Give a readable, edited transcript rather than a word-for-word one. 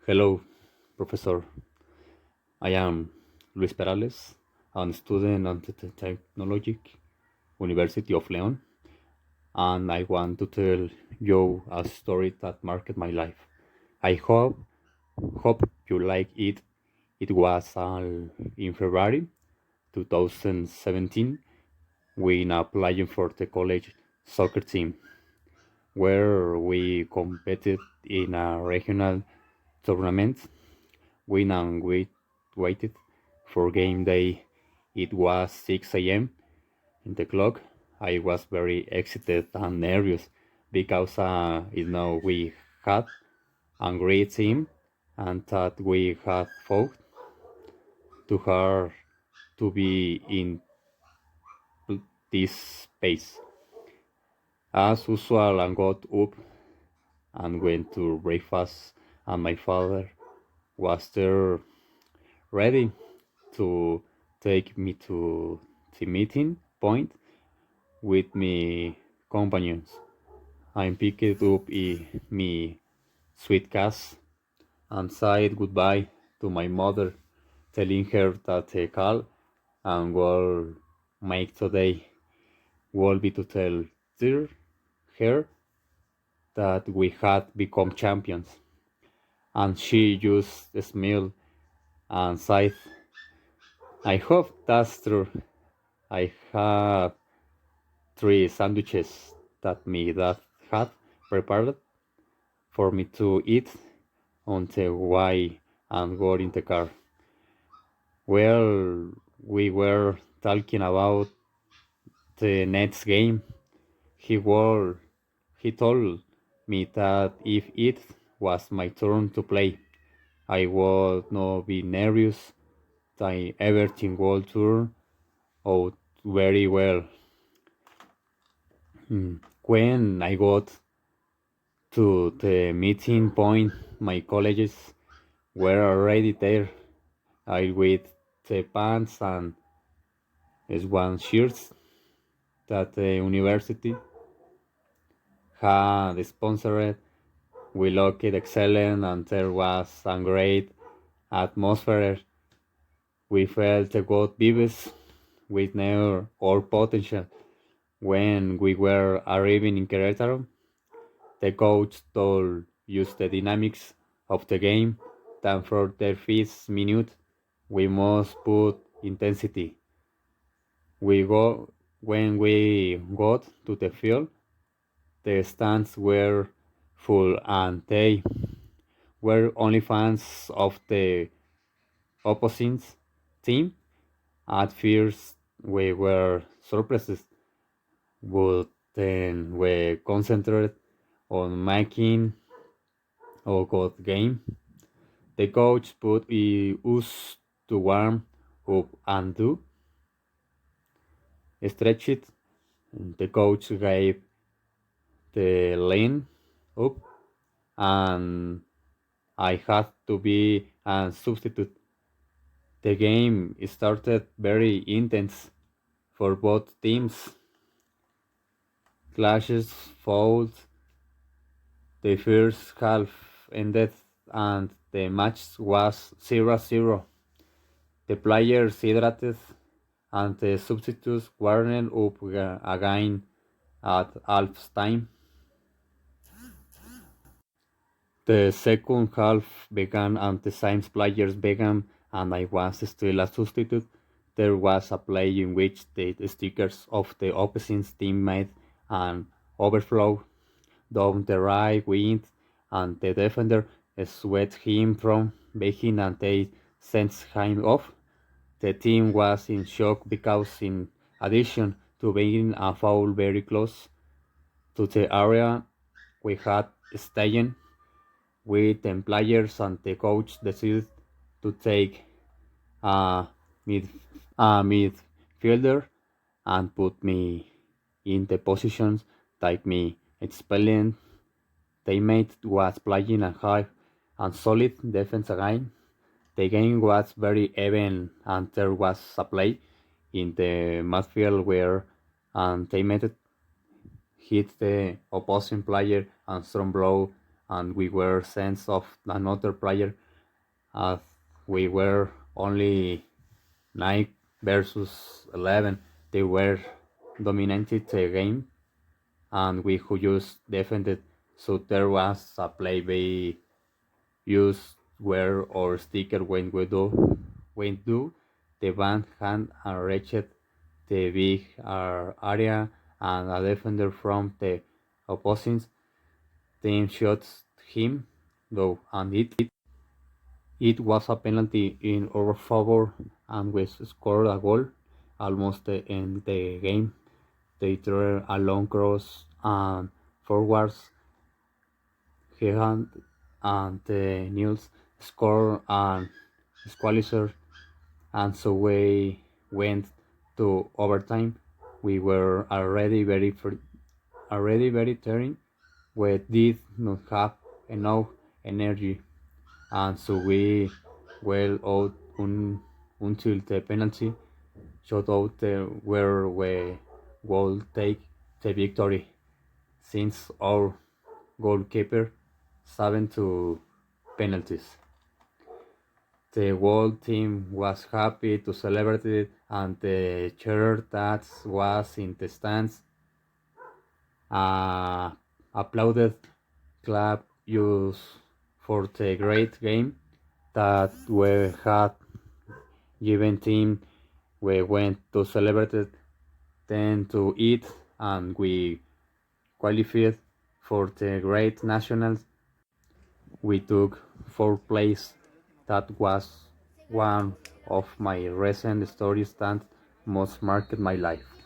Hello, Professor. I am Luis Perales, a student at the Technologic University of Leon, and I want to tell you a story that marked my life. I hope you like it. It was in February 2017 when applying for the college soccer team, where we competed in a regional tournament. We waited for game day. It was 6 a.m. in the clock. I was very excited and nervous because we had a great team and that we had fought too hard to be in this space. As usual, I got up and went to breakfast, and my father was there ready to take me to the meeting point with me companions. I picked up me suitcase and said goodbye to my mother, telling her that the call and will make today will be to tell her that we had become champions. And she just smiled and sighed. I hope that's true. I have three sandwiches that my dad had prepared for me to eat on the way and got in the car. Well, we were talking about the next game. He was, he told me that if it was my turn to play, I would not be nervous, that everything would turn out very well. When I got to the meeting point, my colleagues were already there. I with the pants and one shirts that the university had sponsored. We looked excellent and there was a great atmosphere. We felt a good vibes with near our potential. When we were arriving in Querétaro, the coach told us the dynamics of the game that for the first minute we must put intensity. When we got to the field, the stands were full and they were only fans of the opposite team. At first we were surprised, but then we concentrated on making a good game. The coach put us to warm up and do stretch it. The coach gave the lane up and I had to be a substitute. The game started very intense for both teams. Clashes followed. The first half ended and the match was 0-0. The players hydrated and the substitutes warmed up again at half time. The second half began and the same players began and I was still a substitute. There was a play in which the stickers of the opposing team made an overflow down the right wing and the defender swept him from behind and they sent him off. The team was in shock because in addition to being a foul very close to the area we had staying with the players and the coach decided to take a, mid, a midfielder and put me in the positions like me expelling teammate was playing a high and solid defense again. The game was very even and there was a play in the midfield where teammate hit the opposing player and strong blow and we were sense of another player, as we were only 9 versus 11. They were dominated the game, and we who just defended. So there was a play we used where our sticker when do the band hand and reached the big area, and a defender from the opposing team shot him though, and it was a penalty in our favor, and we scored a goal almost in the game. They threw a long cross and forwards Gigant and the Nils scored an equalizer, and so we went to overtime. We were already very tired. We did not have enough energy, and so we well out until the penalty shootout where we will take the victory, since our goalkeeper 7 to penalties. The whole team was happy to celebrate it, and the cheer that was in the stands uh, applauded, clap us for the great game that we had given team. We went to celebrate it, then to eat, and we qualified for the great nationals. We took fourth place. That was one of my recent stories that most marked my life.